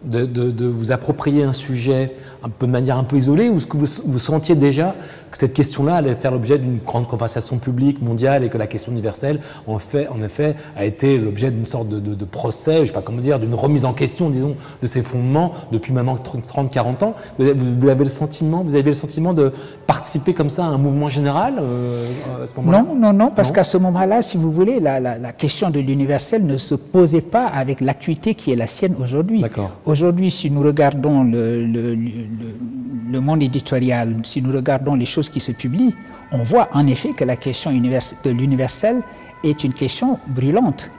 de vous approprier un sujet de manière un peu isolée, ou est-ce que vous sentiez déjà que cette question-là allait faire l'objet d'une grande conversation publique mondiale et que la question universelle, en effet, a été l'objet d'une sorte de procès, je ne sais pas comment dire, d'une remise en question, disons, de ses fondements depuis maintenant 30-40 ans. Vous avez le sentiment de participer comme ça à un mouvement général à ce moment-là? Non, parce qu'à ce moment-là, si vous voulez, la question de l'universel ne se posait pas avec l'acuité qui est la sienne aujourd'hui. Aujourd'hui, si nous regardons le monde éditorial, si nous regardons les choses qui se publient, on voit en effet que la question de l'universel est une question brûlante,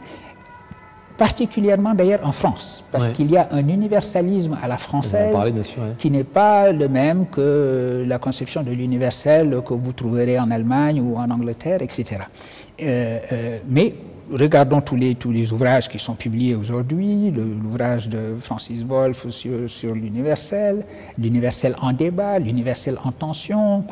particulièrement d'ailleurs en France, parce qu'il y a un universalisme à la française qui n'est pas le même que la conception de l'universel que vous trouverez en Allemagne ou en Angleterre, etc. Mais regardons tous les ouvrages qui sont publiés aujourd'hui, l'ouvrage de Francis Wolff sur l'universel, l'universel en débat, l'universel en tension,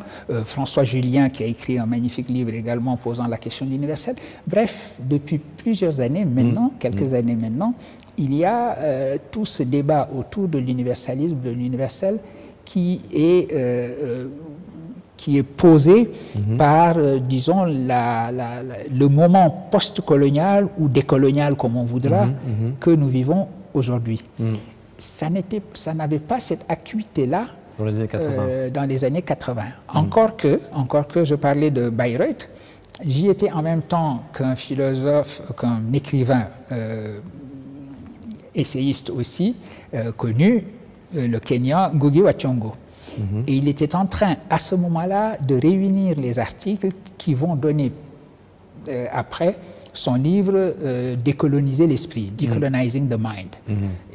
François Julien qui a écrit un magnifique livre également posant la question de l'universel. Bref, depuis plusieurs années maintenant, quelques années maintenant, il y a tout ce débat autour de l'universalisme, de l'universel qui est posé par, disons, le moment post-colonial ou décolonial, comme on voudra, que nous vivons aujourd'hui. Ça n'avait pas cette acuité-là dans les années 80. Encore que je parlais de Bayreuth, j'y étais en même temps qu'un philosophe, qu'un écrivain, essayiste aussi, connu, le Kenyan Ngugi wa Thiong'o. Et il était en train, à ce moment-là, de réunir les articles qui vont donner, après, son livre Décoloniser l'esprit, Decolonizing the Mind.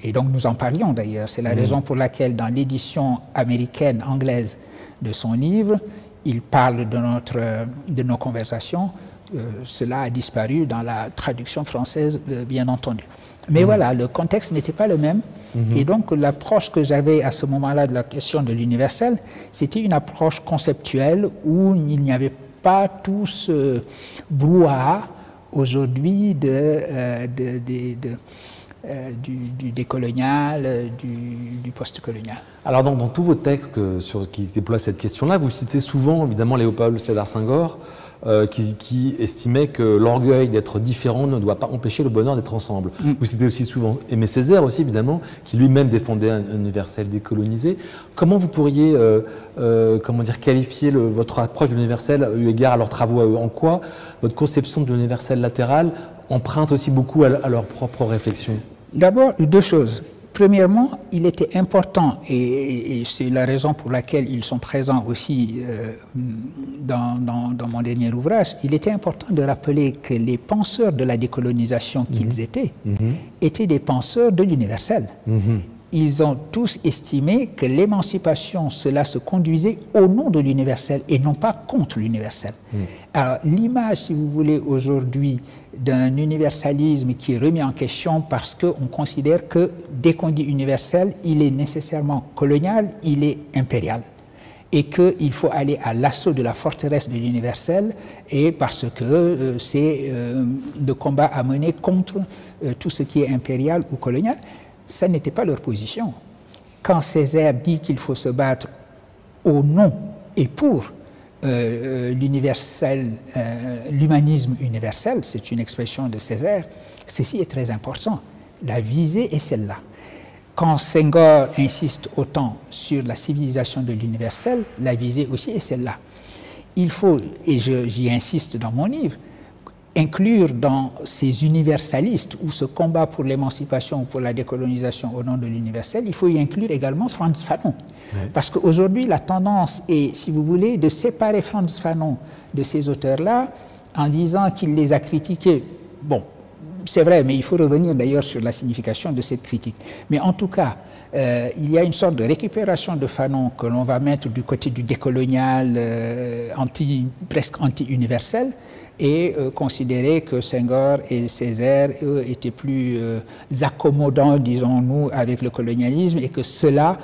Et donc nous en parlions d'ailleurs. C'est la raison pour laquelle, dans l'édition américaine, anglaise de son livre, il parle de nos conversations. Cela a disparu dans la traduction française, bien entendu. Mais voilà, le contexte n'était pas le même. Et donc, l'approche que j'avais à ce moment-là de la question de l'universel, c'était une approche conceptuelle où il n'y avait pas tout ce brouhaha aujourd'hui du décolonial, du post-colonial. Alors, dans tous vos textes qui déploient cette question-là, vous citez souvent, évidemment, Léopold Sédar Senghor, qui estimait que l'orgueil d'être différent ne doit pas empêcher le bonheur d'être ensemble. Vous citez aussi souvent Aimé Césaire aussi, évidemment, qui lui-même défendait un universel décolonisé. Comment vous pourriez qualifier votre approche de l'universel eu égard à leurs travaux à eux? En quoi votre conception de l'universel latéral emprunte aussi beaucoup à leur propre réflexion? D'abord, deux choses. Premièrement, il était important, et c'est la raison pour laquelle ils sont présents aussi dans mon dernier ouvrage, il était important de rappeler que les penseurs de la décolonisation qu'ils étaient des penseurs de l'universel. Ils ont tous estimé que l'émancipation, cela se conduisait au nom de l'universel et non pas contre l'universel. Alors, l'image, si vous voulez, aujourd'hui, d'un universalisme qui est remis en question parce qu'on considère que, dès qu'on dit universel, il est nécessairement colonial, il est impérial. Et qu'il faut aller à l'assaut de la forteresse de l'universel, et parce que c'est de combat à mener contre tout ce qui est impérial ou colonial. Ça n'était pas leur position. Quand Césaire dit qu'il faut se battre au nom et pour l'universel, l'humanisme universel, c'est une expression de Césaire, ceci est très important. La visée est celle-là. Quand Senghor insiste autant sur la civilisation de l'universel, la visée aussi est celle-là. Il faut, et j'y insiste dans mon livre, inclure dans ces universalistes ou ce combat pour l'émancipation ou pour la décolonisation au nom de l'universel, il faut y inclure également Frantz Fanon. Parce qu'aujourd'hui, la tendance est, si vous voulez, de séparer Frantz Fanon de ces auteurs-là en disant qu'il les a critiqués. Bon, c'est vrai, mais il faut revenir d'ailleurs sur la signification de cette critique. Mais en tout cas, il y a une sorte de récupération de Fanon que l'on va mettre du côté du décolonial, presque anti-universel, et considérer que Senghor et Césaire, eux, étaient plus accommodants, disons-nous, avec le colonialisme, et que cela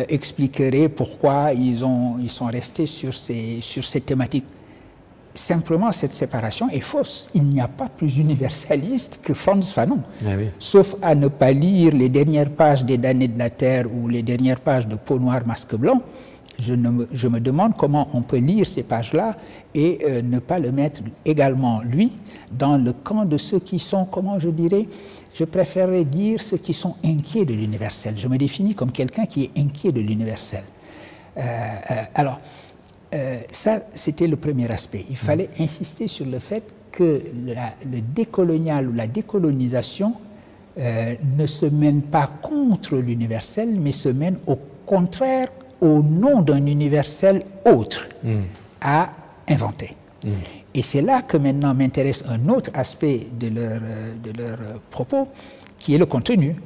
expliquerait pourquoi ils sont restés sur ces thématiques. simplement, cette séparation est fausse. Il n'y a pas plus universaliste que Frantz Fanon. Ah oui. Sauf à ne pas lire les dernières pages des Damnés de la Terre ou les dernières pages de Peau noire, masque blanc. Je me demande comment on peut lire ces pages-là et ne pas le mettre également, lui, dans le camp de ceux qui sont, comment je dirais, je préférerais dire ceux qui sont inquiets de l'universel. Je me définis comme quelqu'un qui est inquiet de l'universel. Ça, c'était le premier aspect. Il fallait insister sur le fait que le décolonial ou la décolonisation ne se mène pas contre l'universel, mais se mène au contraire au nom d'un universel autre à inventer. Et c'est là que maintenant m'intéresse un autre aspect de leur propos, qui est le contenu.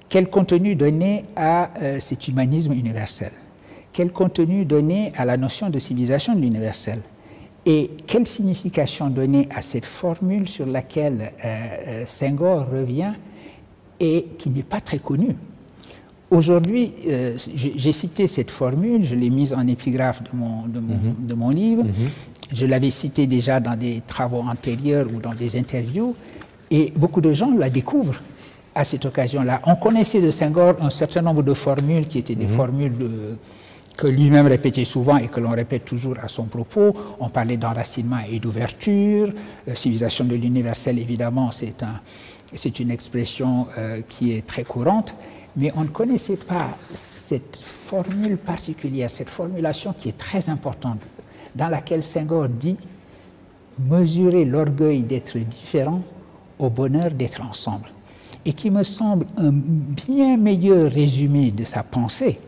Quel contenu donner à cet humanisme universel? Quel contenu donner à la notion de civilisation de l'universel? Et quelle signification donner à cette formule sur laquelle Senghor revient et qui n'est pas très connue? Aujourd'hui, j'ai cité cette formule, je l'ai mise en épigraphe de mon livre, je l'avais citée déjà dans des travaux antérieurs ou dans des interviews, et beaucoup de gens la découvrent à cette occasion-là. On connaissait de Senghor un certain nombre de formules qui étaient des formules que lui-même répétait souvent et que l'on répète toujours à son propos. On parlait d'enracinement et d'ouverture, civilisation de l'universel, évidemment, c'est une expression qui est très courante, mais on ne connaissait pas cette formule particulière, cette formulation qui est très importante, dans laquelle Senghor dit « mesurer l'orgueil d'être différent au bonheur d'être ensemble », et qui me semble un bien meilleur résumé de sa pensée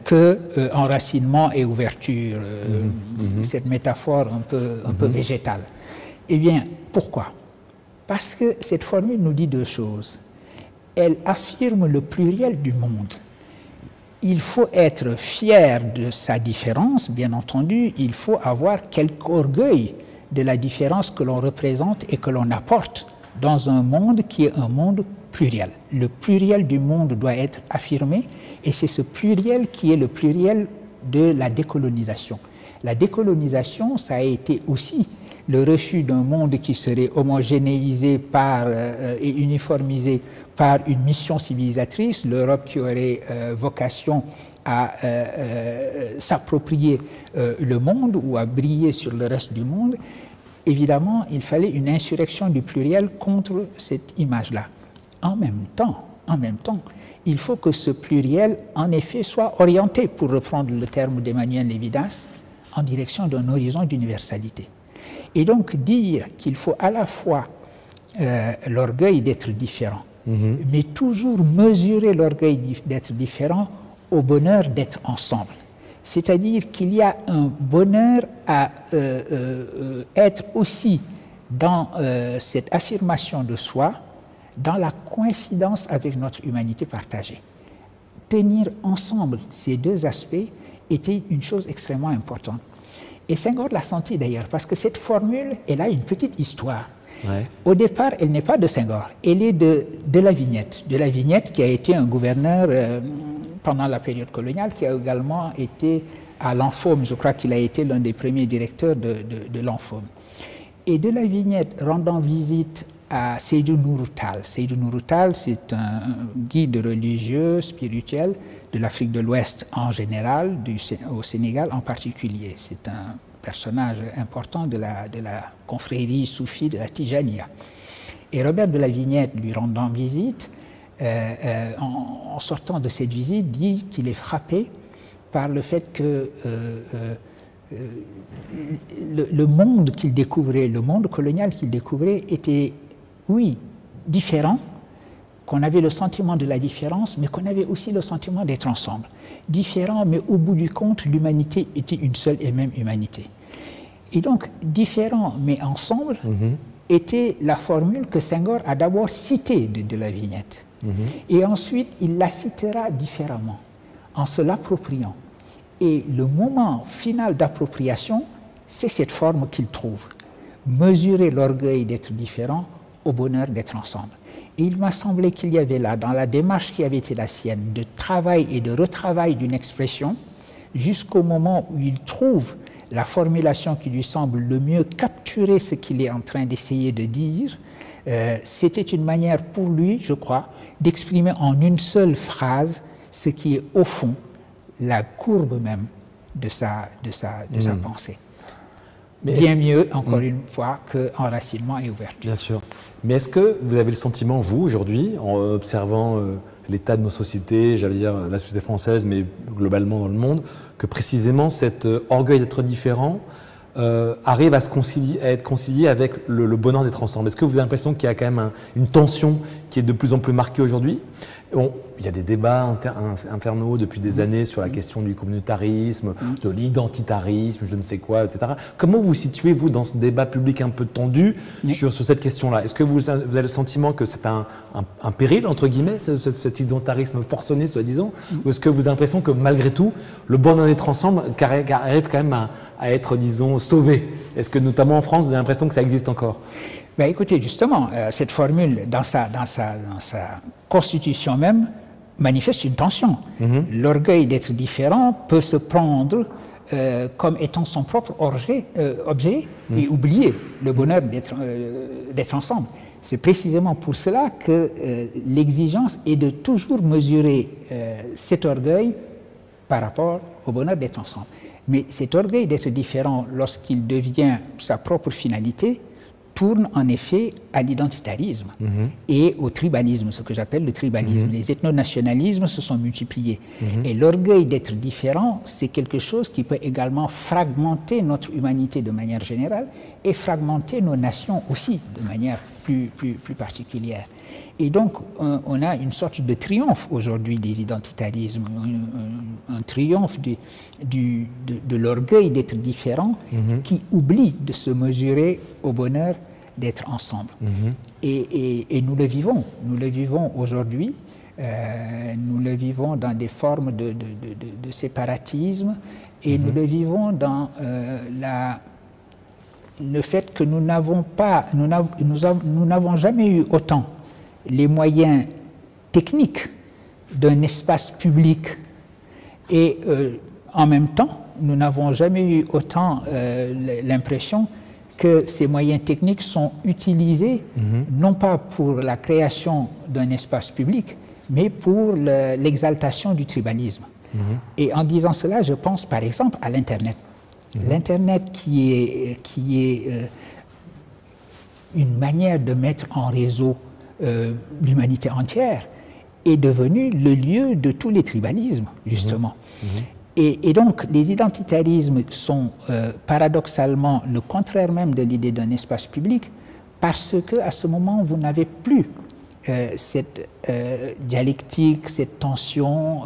que enracinement et ouverture, cette métaphore un peu végétale. Eh bien, pourquoi? Parce que cette formule nous dit deux choses. Elle affirme le pluriel du monde. Il faut être fier de sa différence, bien entendu, il faut avoir quelque orgueil de la différence que l'on représente et que l'on apporte dans un monde qui est un monde pluriel. Le pluriel du monde doit être affirmé et c'est ce pluriel qui est le pluriel de la décolonisation. La décolonisation, ça a été aussi le refus d'un monde qui serait homogénéisé et uniformisé par une mission civilisatrice, l'Europe qui aurait vocation à s'approprier le monde ou à briller sur le reste du monde. Évidemment, il fallait une insurrection du pluriel contre cette image-là. En même temps, il faut que ce pluriel, en effet, soit orienté, pour reprendre le terme d'Emmanuel Lévinas, en direction d'un horizon d'universalité. Et donc dire qu'il faut à la fois l'orgueil d'être différent, mais toujours mesurer l'orgueil d'être différent au bonheur d'être ensemble. C'est-à-dire qu'il y a un bonheur à être aussi dans cette affirmation de soi, dans la coïncidence avec notre humanité partagée. Tenir ensemble ces deux aspects était une chose extrêmement importante. Et Senghor l'a senti d'ailleurs, parce que cette formule, elle a une petite histoire. Ouais. Au départ, elle n'est pas de Senghor, elle est de la Vignette qui a été un gouverneur pendant la période coloniale, qui a également été à l'Anfome. Je crois qu'il a été l'un des premiers directeurs de l'Anfome. Et de la Vignette rendant visite à Seydou Nourou Tall. Seydou Nourou Tall, c'est un guide religieux, spirituel de l'Afrique de l'Ouest en général, au Sénégal en particulier. C'est un personnage important de la confrérie soufie de la Tijaniya. Et Robert de la Vignette, lui rendant visite, en sortant de cette visite, dit qu'il est frappé par le fait que le monde qu'il découvrait, le monde colonial qu'il découvrait était, oui, différent, qu'on avait le sentiment de la différence, mais qu'on avait aussi le sentiment d'être ensemble. Différent, mais au bout du compte, l'humanité était une seule et même humanité. Et donc, différent, mais ensemble, était la formule que Senghor a d'abord citée de la Vignette. Et ensuite, il la citera différemment, en se l'appropriant. Et le moment final d'appropriation, c'est cette forme qu'il trouve. Mesurer l'orgueil d'être différent au bonheur d'être ensemble. Et il m'a semblé qu'il y avait là, dans la démarche qui avait été la sienne, de travail et de retravail d'une expression, jusqu'au moment où il trouve la formulation qui lui semble le mieux capturer ce qu'il est en train d'essayer de dire, c'était une manière pour lui, je crois, d'exprimer en une seule phrase ce qui est au fond la courbe même de sa pensée. Mais bien mieux, encore une fois, qu'enracinement et ouverture. Bien sûr. Mais est-ce que vous avez le sentiment, vous, aujourd'hui, en observant l'état de nos sociétés, j'allais dire la société française, mais globalement dans le monde, que précisément cet orgueil d'être différent arrive à être concilié avec le bonheur d'être ensemble? Est-ce que vous avez l'impression qu'il y a quand même une tension qui est de plus en plus marquée aujourd'hui? Il y a des débats infernaux depuis des années sur la question du communautarisme, de l'identitarisme, je ne sais quoi, etc. Comment vous situez, vous, dans ce débat public un peu tendu sur cette question-là? Est-ce que vous avez le sentiment que c'est un péril, entre guillemets, cet identitarisme forcené, soi-disant? Ou est-ce que vous avez l'impression que, malgré tout, le bonheur d'être ensemble arrive quand même à être, disons, sauvé? Est-ce que, notamment en France, vous avez l'impression que ça existe encore? Ben écoutez, justement, cette formule, dans sa constitution même, manifeste une tension. L'orgueil d'être différent peut se prendre comme étant son propre objet et oublier le bonheur d'être ensemble. C'est précisément pour cela que l'exigence est de toujours mesurer cet orgueil par rapport au bonheur d'être ensemble. Mais cet orgueil d'être différent, lorsqu'il devient sa propre finalité, tourne en effet à l'identitarisme et au tribalisme, ce que j'appelle le tribalisme. Les ethnonationalismes se sont multipliés. Et l'orgueil d'être différent, c'est quelque chose qui peut également fragmenter notre humanité de manière générale et fragmenter nos nations aussi de manière plus particulière. Et donc, on a une sorte de triomphe aujourd'hui des identitarismes, un triomphe de l'orgueil d'être différent qui oublie de se mesurer au bonheur d'être ensemble. Et nous le vivons aujourd'hui, nous le vivons dans des formes de séparatisme et nous le vivons dans le fait que nous n'avons jamais eu autant les moyens techniques d'un espace public et en même temps, nous n'avons jamais eu autant l'impression que ces moyens techniques sont utilisés non pas pour la création d'un espace public, mais pour l'exaltation du tribalisme. Et en disant cela, je pense par exemple à l'Internet. L'Internet qui est une manière de mettre en réseau l'humanité entière est devenu le lieu de tous les tribalismes, justement. Et donc, les identitarismes sont paradoxalement le contraire même de l'idée d'un espace public, parce qu'à ce moment, vous n'avez plus cette dialectique, cette tension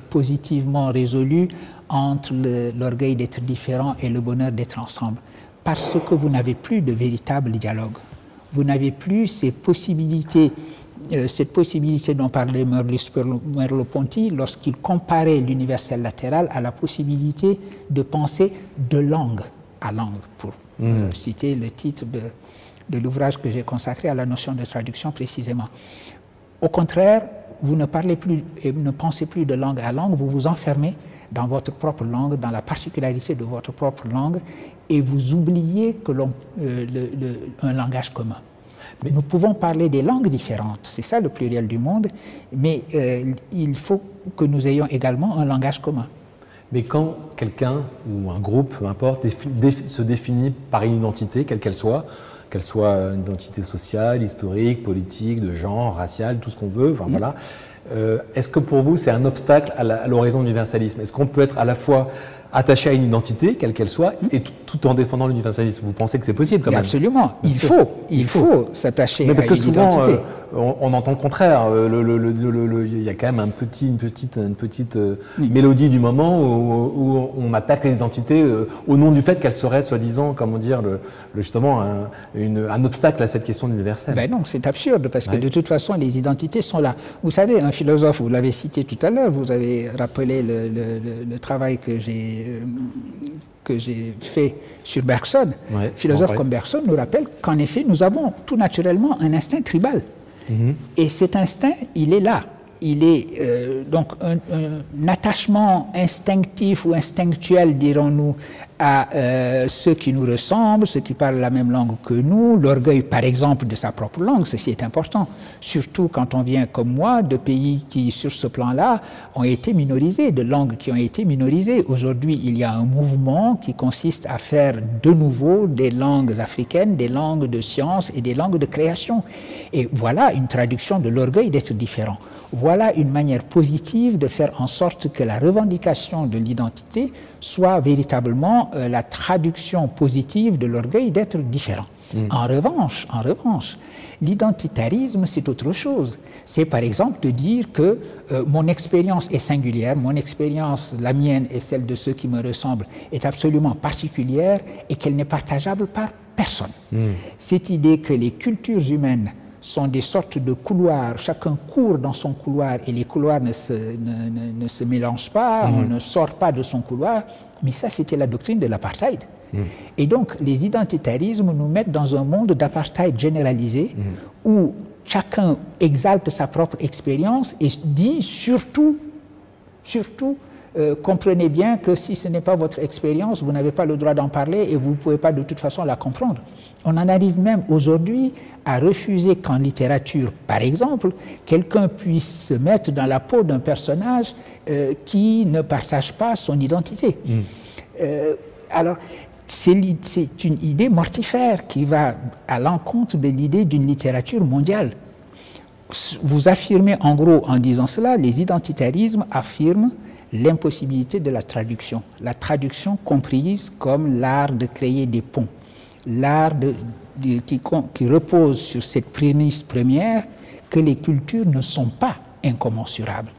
positivement résolue entre l'orgueil d'être différent et le bonheur d'être ensemble, parce que vous n'avez plus de véritable dialogue. Vous n'avez plus ces possibilités, cette possibilité dont parlait Merleau-Ponty lorsqu'il comparait l'universel latéral à la possibilité de penser de langue à langue, pour citer le titre de l'ouvrage que j'ai consacré à la notion de traduction précisément. Au contraire, vous ne parlez plus et ne pensez plus de langue à langue, vous vous enfermez dans votre propre langue, dans la particularité de votre propre langue, et vous oubliez que un langage commun. Mais nous pouvons parler des langues différentes, c'est ça le pluriel du monde, mais il faut que nous ayons également un langage commun. Mais quand quelqu'un ou un groupe, peu importe, se définit par une identité, quelle qu'elle soit une identité sociale, historique, politique, de genre, raciale, tout ce qu'on veut, enfin voilà. Est-ce que pour vous c'est un obstacle à l'horizon de l'universalisme? Est-ce qu'on peut être à la fois attaché à une identité, quelle qu'elle soit, et tout en défendant l'universalisme? Vous pensez que c'est possible quand même? Absolument, il faut s'attacher à une identité. Mais parce que souvent, on entend le contraire. Il y a quand même une petite mélodie du moment où on attaque les identités au nom du fait qu'elles seraient, soi-disant, comment dire, justement, un obstacle à cette question universelle. Ben non, c'est absurde, parce que de toute façon, les identités sont là. Vous savez, un philosophe, vous l'avez cité tout à l'heure, vous avez rappelé le travail que j'ai fait sur Bergson. Philosophe comme Bergson nous rappelle qu'en effet, nous avons tout naturellement un instinct tribal. Et cet instinct, il est là. Il est donc un attachement instinctif ou instinctuel, dirons-nous, à ceux qui nous ressemblent, ceux qui parlent la même langue que nous, l'orgueil par exemple de sa propre langue, ceci est important, surtout quand on vient comme moi de pays qui sur ce plan-là ont été minorisés, de langues qui ont été minorisées. Aujourd'hui il y a un mouvement qui consiste à faire de nouveau des langues africaines, des langues de science et des langues de création. Et voilà une traduction de l'orgueil d'être différent. Voilà une manière positive de faire en sorte que la revendication de l'identité soit véritablement la traduction positive de l'orgueil d'être différent. En revanche, l'identitarisme, c'est autre chose. C'est par exemple de dire que mon expérience est singulière, mon expérience, la mienne et celle de ceux qui me ressemblent, est absolument particulière et qu'elle n'est partageable par personne. Cette idée que les cultures humaines sont des sortes de couloirs, chacun court dans son couloir et les couloirs ne se mélangent pas, on ne sort pas de son couloir, mais ça c'était la doctrine de l'apartheid. Et donc les identitarismes nous mettent dans un monde d'apartheid généralisé où chacun exalte sa propre expérience et dit surtout, comprenez bien que si ce n'est pas votre expérience, vous n'avez pas le droit d'en parler et vous ne pouvez pas de toute façon la comprendre. On en arrive même aujourd'hui à refuser qu'en littérature, par exemple, quelqu'un puisse se mettre dans la peau d'un personnage qui ne partage pas son identité. Alors, c'est une idée mortifère qui va à l'encontre de l'idée d'une littérature mondiale. Vous affirmez en gros, en disant cela, les identitarismes affirment l'impossibilité de la traduction comprise comme l'art de créer des ponts, l'art qui repose sur cette prémisse première que les cultures ne sont pas incommensurables,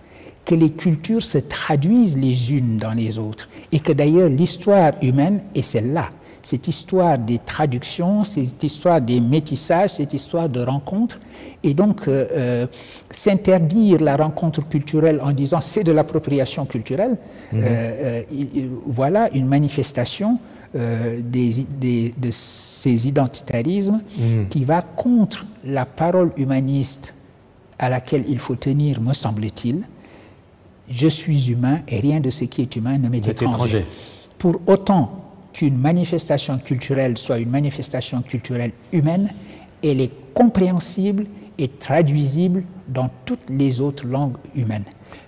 que les cultures se traduisent les unes dans les autres et que d'ailleurs l'histoire humaine est celle-là, cette histoire des traductions, cette histoire des métissages, cette histoire de rencontres. Et donc, s'interdire la rencontre culturelle en disant c'est de l'appropriation culturelle, voilà une manifestation de ces identitarismes qui va contre la parole humaniste à laquelle il faut tenir, me semble-t-il. Je suis humain et rien de ce qui est humain ne m'est étranger. Pour autant qu'une manifestation culturelle soit une manifestation culturelle humaine, elle est compréhensible et traduisible dans toutes les autres langues humaines.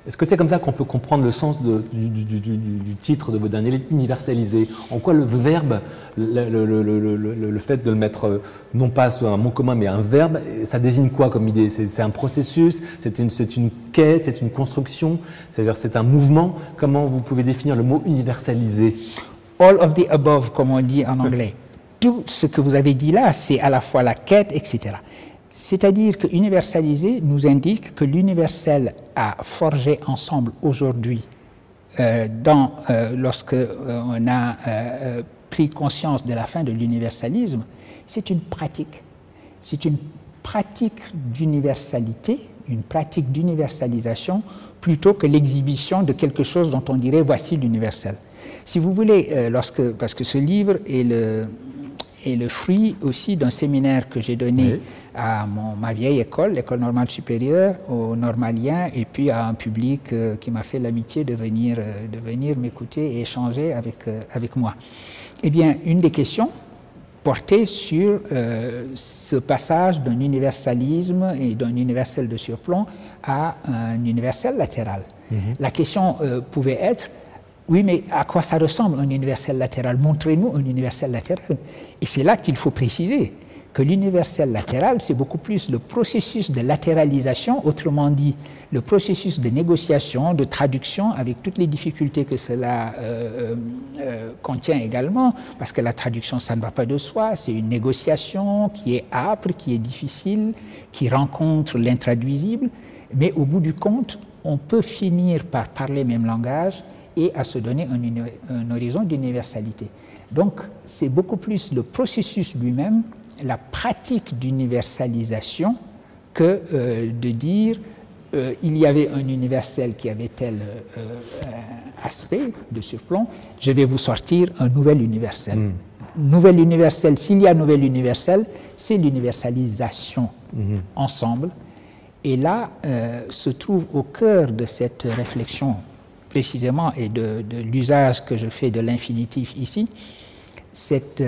Est-ce que c'est comme ça qu'on peut comprendre le sens du titre de vos derniers livres, universaliser? En quoi le verbe, le fait de le mettre non pas sur un mot commun mais un verbe, ça désigne quoi comme idée? C'est un processus, c'est une quête, c'est une construction, c'est-à-dire c'est un mouvement. Comment vous pouvez définir le mot universaliser? All of the above, comme on dit en anglais. Tout ce que vous avez dit là, c'est à la fois la quête, etc. C'est-à-dire que universaliser nous indique que l'universel a forgé ensemble aujourd'hui, lorsque on a pris conscience de la fin de l'universalisme, c'est une pratique. C'est une pratique d'universalité, une pratique d'universalisation, plutôt que l'exhibition de quelque chose dont on dirait voici l'universel. Si vous voulez, parce que ce livre est le fruit aussi d'un séminaire que j'ai donné à ma vieille école, l'école normale supérieure, aux normaliens, et puis à un public qui m'a fait l'amitié de venir m'écouter et échanger avec moi. Eh bien, une des questions portait sur ce passage d'un universalisme et d'un universel de surplomb à un universel latéral. La question pouvait être: oui, mais à quoi ça ressemble un universel latéral? Montrez-nous un universel latéral. Et c'est là qu'il faut préciser que l'universel latéral, c'est beaucoup plus le processus de latéralisation, autrement dit, le processus de négociation, de traduction, avec toutes les difficultés que cela contient également, parce que la traduction, ça ne va pas de soi, c'est une négociation qui est âpre, qui est difficile, qui rencontre l'intraduisible, mais au bout du compte, on peut finir par parler le même langage et à se donner un horizon d'universalité. Donc, c'est beaucoup plus le processus lui-même, la pratique d'universalisation, que de dire il y avait un universel qui avait tel aspect de surplomb, je vais vous sortir un nouvel universel. Nouvel universel, s'il y a nouvel universel, c'est l'universalisation ensemble. Et là se trouve au cœur de cette réflexion précisément et de l'usage que je fais de l'infinitif ici, cette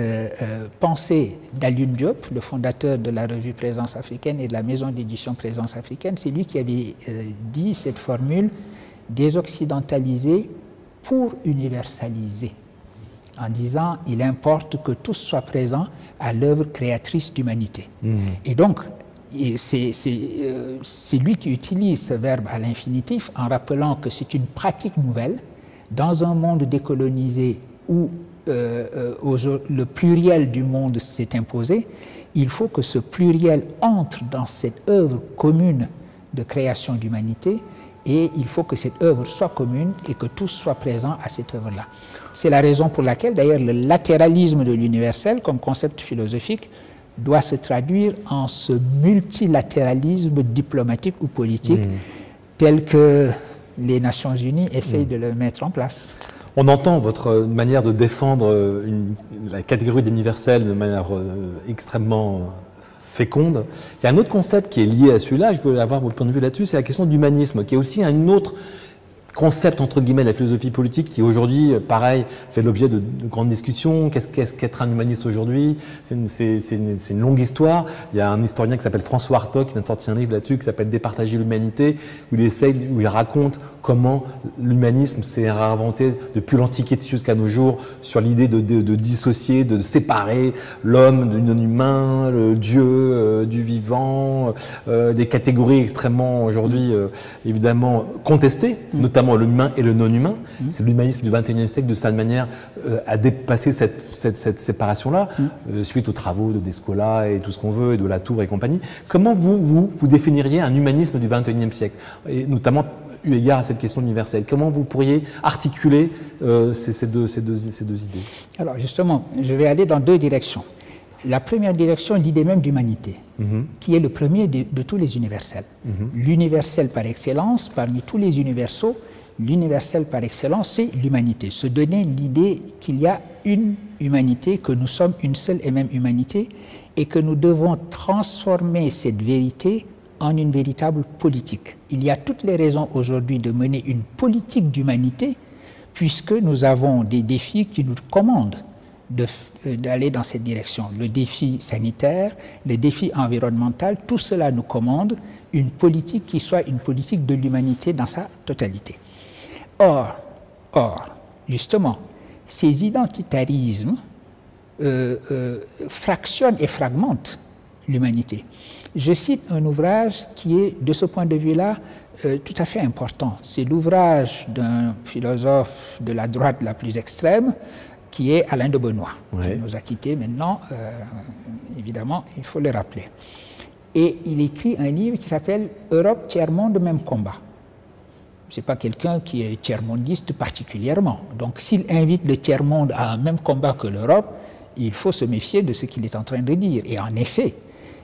pensée d'Alioune Diop, le fondateur de la revue Présence africaine et de la maison d'édition Présence africaine, c'est lui qui avait dit cette formule « désoccidentaliser pour universaliser », en disant « il importe que tous soient présents à l'œuvre créatrice d'humanité ». Et donc, c'est lui qui utilise ce verbe à l'infinitif en rappelant que c'est une pratique nouvelle dans un monde décolonisé où le pluriel du monde s'est imposé. Il faut que ce pluriel entre dans cette œuvre commune de création d'humanité et il faut que cette œuvre soit commune et que tous soient présents à cette œuvre-là. C'est la raison pour laquelle d'ailleurs le latéralisme de l'universel comme concept philosophique doit se traduire en ce multilatéralisme diplomatique ou politique tel que les Nations Unies essayent de le mettre en place. On entend votre manière de défendre la catégorie d'universel de manière extrêmement féconde. Il y a un autre concept qui est lié à celui-là, je veux avoir votre point de vue là-dessus, c'est la question d'humanisme, qui est aussi un autre concept, entre guillemets, de la philosophie politique qui aujourd'hui, pareil, fait l'objet de grandes discussions. Qu'est-ce qu'être un humaniste aujourd'hui? C'est une longue histoire. Il y a un historien qui s'appelle François Artaud qui vient de sortir un livre là-dessus qui s'appelle Départager l'humanité, où il raconte comment l'humanisme s'est réinventé depuis l'Antiquité jusqu'à nos jours sur l'idée de dissocier, de séparer l'homme du non-humain, le Dieu du vivant, des catégories extrêmement aujourd'hui évidemment contestées, notamment l'humain et le non-humain. C'est l'humanisme du XXIe siècle, de cette manière, à dépasser cette séparation-là, suite aux travaux de Descola et tout ce qu'on veut, et de Latour et compagnie. Comment vous définiriez un humanisme du XXIe siècle, et notamment eu égard à cette question universelle? Comment vous pourriez articuler ces deux idées? Alors justement, je vais aller dans deux directions. La première direction, l'idée même d'humanité, qui est le premier de tous les universels. L'universel par excellence, parmi tous les universaux, l'universel par excellence, c'est l'humanité. Se donner l'idée qu'il y a une humanité, que nous sommes une seule et même humanité, et que nous devons transformer cette vérité en une véritable politique. Il y a toutes les raisons aujourd'hui de mener une politique d'humanité, puisque nous avons des défis qui nous commandent d'aller dans cette direction. Le défi sanitaire, le défi environnemental, tout cela nous commande une politique qui soit une politique de l'humanité dans sa totalité. Or, justement, ces identitarismes fractionnent et fragmentent l'humanité. Je cite un ouvrage qui est, de ce point de vue-là, tout à fait important. C'est l'ouvrage d'un philosophe de la droite la plus extrême, qui est Alain de Benoît, qui nous a quittés maintenant, évidemment, il faut le rappeler. Et il écrit un livre qui s'appelle « Europe, tiers-monde, même combat ». Ce n'est pas quelqu'un qui est tiers-mondiste particulièrement. Donc s'il invite le tiers-monde à un même combat que l'Europe, il faut se méfier de ce qu'il est en train de dire. Et en effet,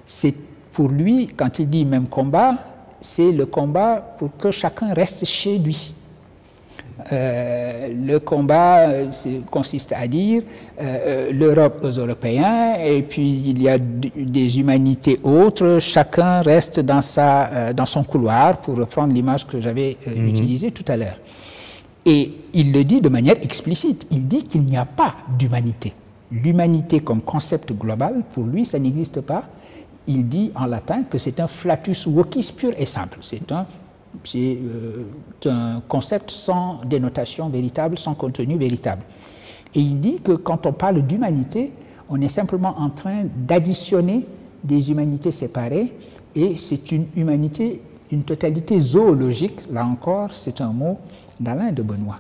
c'est pour lui, quand il dit « même combat », c'est le combat pour que chacun reste chez lui. Le combat consiste à dire l'Europe aux Européens et puis il y a des humanités autres, chacun reste dans son couloir, pour reprendre l'image que j'avais utilisée tout à l'heure. Et il le dit de manière explicite, il dit qu'il n'y a pas d'humanité. L'humanité comme concept global, pour lui, ça n'existe pas. Il dit en latin que c'est un flatus vocis pur et simple. C'est un concept sans dénotation véritable, sans contenu véritable. Et il dit que quand on parle d'humanité, on est simplement en train d'additionner des humanités séparées, et c'est une humanité, une totalité zoologique, là encore, c'est un mot d'Alain de Benoît.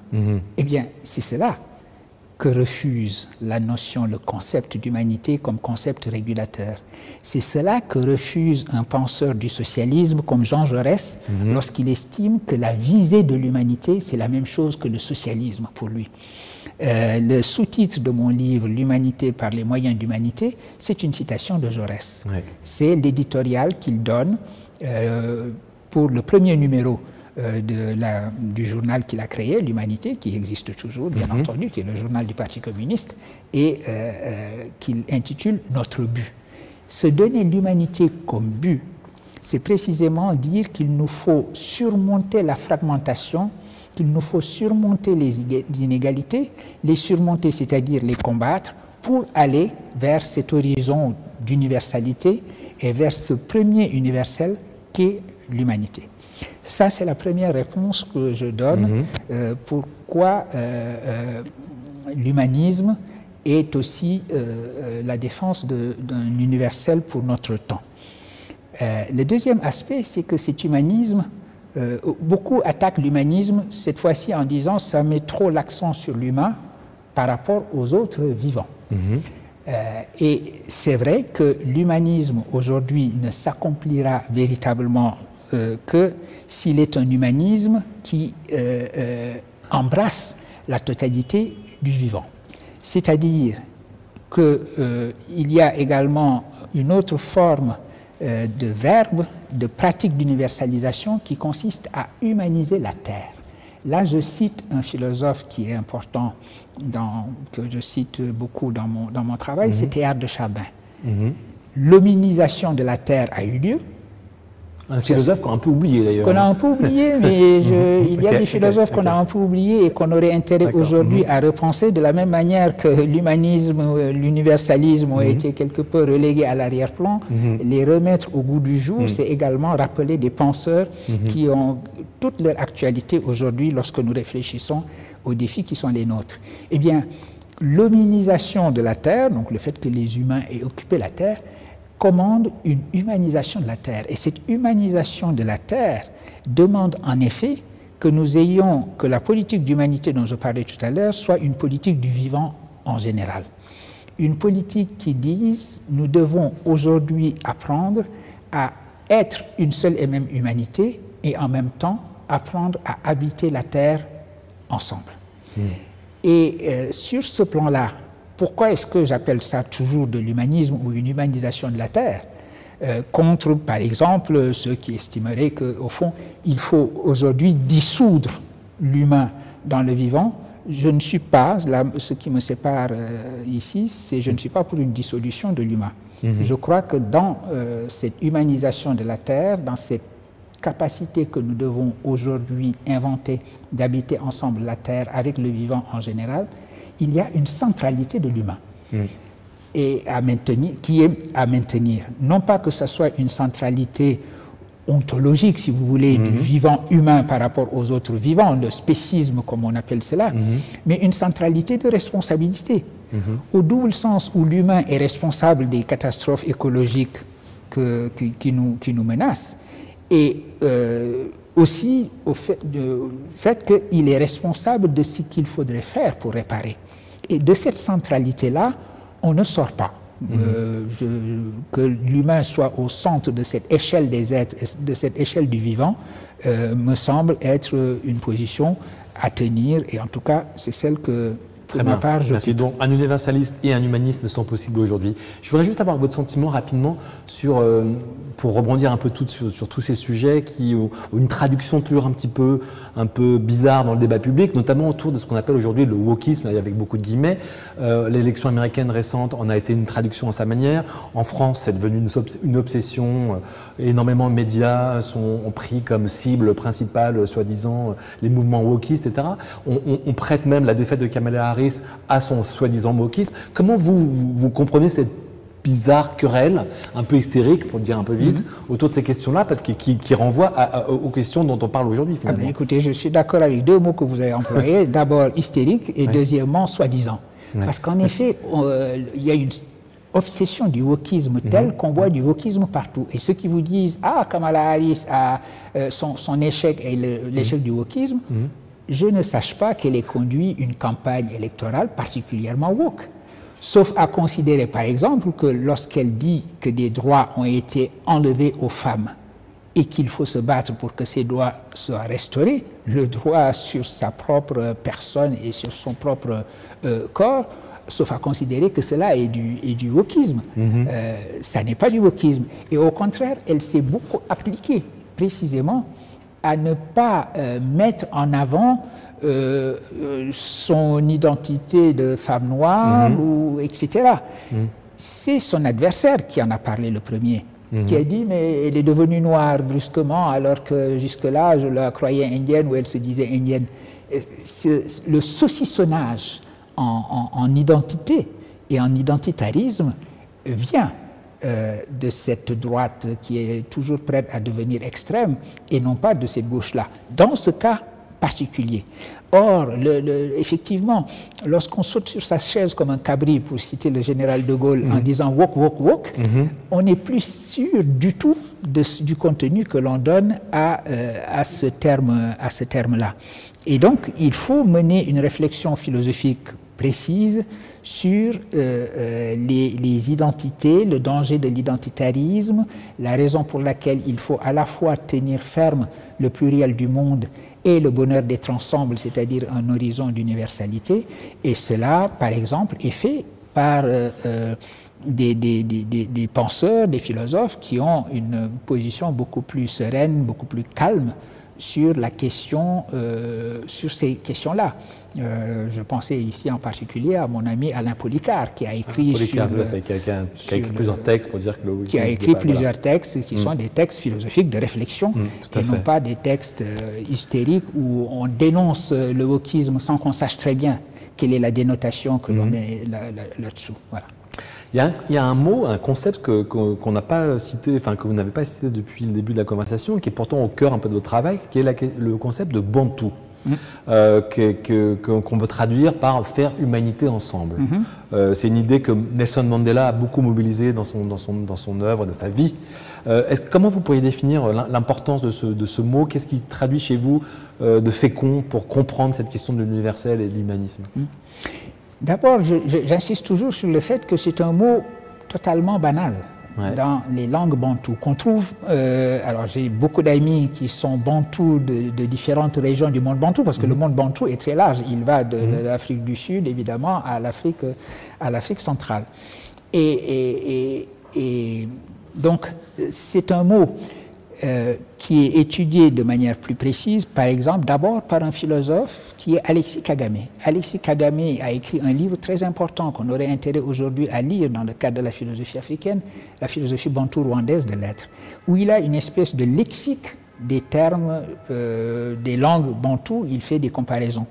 Eh bien, c'est cela que refuse la notion, le concept d'humanité comme concept régulateur. C'est cela que refuse un penseur du socialisme comme Jean Jaurès lorsqu'il estime que la visée de l'humanité, c'est la même chose que le socialisme pour lui. Le sous-titre de mon livre, L'humanité par les moyens d'humanité, c'est une citation de Jaurès. C'est l'éditorial qu'il donne pour le premier numéro du journal qu'il a créé, l'Humanité, qui existe toujours, bien entendu, qui est le journal du Parti communiste, et qu'il intitule « Notre but ». Se donner l'humanité comme but, c'est précisément dire qu'il nous faut surmonter la fragmentation qu'il nous faut surmonter les inégalités, les surmonter, c'est-à-dire les combattre, pour aller vers cet horizon d'universalité et vers ce premier universel qu'est l'humanité. Ça, c'est la première réponse que je donne. Pourquoi l'humanisme est aussi la défense d'un universel pour notre temps. Le deuxième aspect, c'est que cet humanisme, beaucoup attaquent l'humanisme, cette fois-ci en disant que ça met trop l'accent sur l'humain par rapport aux autres vivants. Et c'est vrai que l'humanisme aujourd'hui ne s'accomplira véritablement que s'il est un humanisme qui embrasse la totalité du vivant. C'est-à-dire qu'il y a également une autre forme de verbe, de pratique d'universalisation qui consiste à humaniser la Terre. Là, je cite un philosophe qui est important, que je cite beaucoup dans mon travail, c'est Théâtre de Chardin. L'hominisation de la Terre a eu lieu. Un philosophe qu'on a un peu oublié d'ailleurs. Qu'on a un peu oublié, mais il y a des philosophes qu'on a un peu oubliés et qu'on aurait intérêt aujourd'hui à repenser de la même manière que l'humanisme, l'universalisme ont été quelque peu relégués à l'arrière-plan. Les remettre au goût du jour, c'est également rappeler des penseurs qui ont toute leur actualité aujourd'hui lorsque nous réfléchissons aux défis qui sont les nôtres. Eh bien, l'hominisation de la Terre, donc le fait que les humains aient occupé la Terre, commande une humanisation de la Terre. Et cette humanisation de la Terre demande en effet que la politique d'humanité dont je parlais tout à l'heure soit une politique du vivant en général. Une politique qui dise nous devons aujourd'hui apprendre à être une seule et même humanité et en même temps apprendre à habiter la Terre ensemble. Et sur ce plan-là, pourquoi est-ce que j'appelle ça toujours de l'humanisme ou une humanisation de la Terre contre, par exemple, ceux qui estimeraient qu'au fond, il faut aujourd'hui dissoudre l'humain dans le vivant. Je ne suis pas, là, ce qui me sépare ici, c'est je ne suis pas pour une dissolution de l'humain. Je crois que dans cette humanisation de la Terre, dans cette capacité que nous devons aujourd'hui inventer d'habiter ensemble la Terre avec le vivant en général, il y a une centralité de l'humain et qui est à maintenir. Non pas que ce soit une centralité ontologique, si vous voulez, du vivant humain par rapport aux autres vivants, le spécisme comme on appelle cela, mais une centralité de responsabilité, au double sens où l'humain est responsable des catastrophes écologiques qui nous menacent, et aussi au fait qu'il est responsable de ce qu'il faudrait faire pour réparer. Et de cette centralité-là, on ne sort pas. Que l'humain soit au centre de cette échelle des êtres, de cette échelle du vivant, me semble être une position à tenir, et en tout cas, c'est celle que, pour ma part, je... Merci. Donc, un universalisme et un humanisme sont possibles aujourd'hui. Je voudrais juste avoir votre sentiment rapidement sur, pour rebondir un peu sur tous ces sujets qui ont une traduction toujours un peu bizarre dans le débat public, notamment autour de ce qu'on appelle aujourd'hui le wokisme, avec beaucoup de guillemets. L'élection américaine récente en a été une traduction à sa manière. En France, c'est devenu une obsession. Énormément de médias ont pris comme cible principale, soi-disant, les mouvements wokistes, etc. On prête même la défaite de Kamala Harris à son soi-disant wokisme. Comment vous comprenez cette bizarre querelle, un peu hystérique, pour le dire un peu vite, autour de ces questions-là, parce qui renvoie aux questions dont on parle aujourd'hui, finalement? Écoutez, je suis d'accord avec deux mots que vous avez employés. D'abord, hystérique, et deuxièmement, soi-disant. Parce qu'en effet, il y a une obsession du wokisme telle qu'on voit du wokisme partout. Et ceux qui vous disent « Ah, Kamala Harris a son échec et l'échec du wokisme », je ne sache pas qu'elle ait conduit une campagne électorale particulièrement woke. Sauf à considérer, par exemple, que lorsqu'elle dit que des droits ont été enlevés aux femmes et qu'il faut se battre pour que ces droits soient restaurés, le droit sur sa propre personne et sur son propre corps, sauf à considérer que cela est du wokisme. Ça n'est pas du wokisme. Et au contraire, elle s'est beaucoup appliquée, précisément, à ne pas mettre en avant son identité de femme noire, etc. C'est son adversaire qui en a parlé le premier. qui a dit mais elle est devenue noire brusquement alors que jusque-là je la croyais indienne ou elle se disait indienne. Le saucissonnage en identité et en identitarisme vient de cette droite qui est toujours prête à devenir extrême et non pas de cette gauche-là, dans ce cas particulier. Or, effectivement, lorsqu'on saute sur sa chaise comme un cabri, pour citer le général de Gaulle, en disant « walk, walk, walk », on n'est plus sûr du tout du contenu que l'on donne à ce terme-là. Et donc, il faut mener une réflexion philosophique précise sur les identités, le danger de l'identitarisme, la raison pour laquelle il faut à la fois tenir ferme le pluriel du monde et le bonheur d'être ensemble, c'est-à-dire un horizon d'universalité. Et cela, par exemple, est fait par des penseurs, des philosophes qui ont une position beaucoup plus sereine, beaucoup plus calme sur la question, sur ces questions-là. Je pensais ici en particulier à mon ami Alain Policard, qui a écrit qui a écrit plusieurs textes pour dire que le wokisme, qui a écrit plusieurs textes qui sont des textes philosophiques de réflexion et non pas des textes hystériques où on dénonce le wokisme sans qu'on sache très bien quelle est la dénotation que l'on met là-dessous. Voilà. Il y a un mot, un concept qu'on n'a pas cité, enfin que vous n'avez pas cité depuis le début de la conversation, qui est pourtant au cœur un peu de votre travail, qui est le concept de Bantu, qu'on peut traduire par faire humanité ensemble. C'est une idée que Nelson Mandela a beaucoup mobilisée dans son œuvre, dans sa vie. Comment vous pourriez définir l'importance de ce mot? Qu'est-ce qui traduit chez vous de fécond pour comprendre cette question de l'universel et de l'humanisme? D'abord, j'insiste toujours sur le fait que c'est un mot totalement banal dans les langues bantoues qu'on trouve. Alors, j'ai beaucoup d'amis qui sont bantous de différentes régions du monde bantou, parce que le monde bantou est très large. Il va de l'Afrique du Sud, évidemment, à l'Afrique centrale. Et donc, c'est un mot qui est étudié de manière plus précise, par exemple, d'abord par un philosophe qui est Alexis Kagame. Alexis Kagame a écrit un livre très important qu'on aurait intérêt aujourd'hui à lire dans le cadre de la philosophie africaine, la philosophie bantou-rwandaise de l'être, où il a une espèce de lexique des termes des langues bantoues, il fait des comparaisons.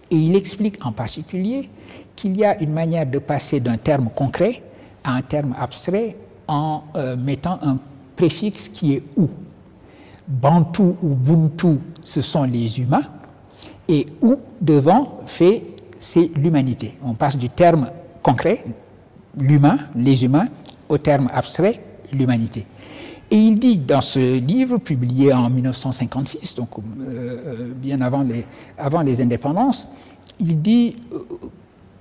Et il explique en particulier qu'il y a une manière de passer d'un terme concret à un terme abstrait en mettant un préfixe qui est « ou ». Bantu ou Buntu, ce sont les humains, et ou devant c'est l'humanité. On passe du terme concret, l'humain, les humains, au terme abstrait, l'humanité. Et il dit dans ce livre, publié en 1956, donc bien avant les indépendances, il dit,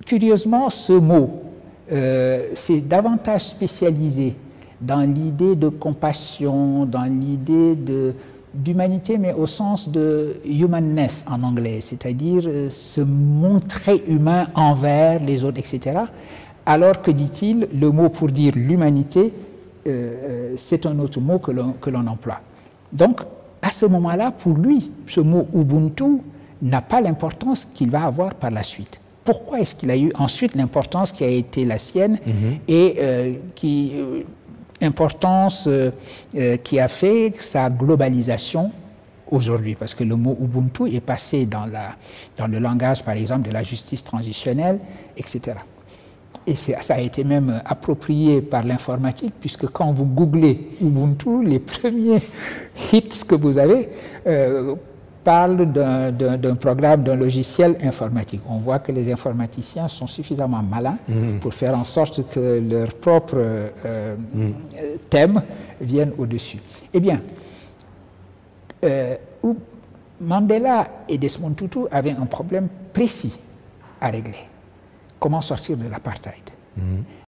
curieusement, ce mot, c'est davantage spécialisé dans l'idée de compassion, dans l'idée d'humanité, mais au sens de humanness en anglais, c'est-à-dire se montrer humain envers les autres, etc. Alors que, dit-il, le mot pour dire l'humanité, c'est un autre mot que l'on emploie. Donc, à ce moment-là, pour lui, ce mot Ubuntu n'a pas l'importance qu'il va avoir par la suite. Pourquoi est-ce qu'il a eu ensuite l'importance qui a été la sienne et importance qui a fait sa globalisation aujourd'hui, parce que le mot Ubuntu est passé dans le langage, par exemple, de la justice transitionnelle, etc. Et ça a été même approprié par l'informatique, puisque quand vous googlez Ubuntu, les premiers hits que vous avez parlent d'un programme, d'un logiciel informatique. On voit que les informaticiens sont suffisamment malins pour faire en sorte que leurs propres thèmes viennent au-dessus. Eh bien, Mandela et Desmond Tutu avaient un problème précis à régler. Comment sortir de l'apartheid?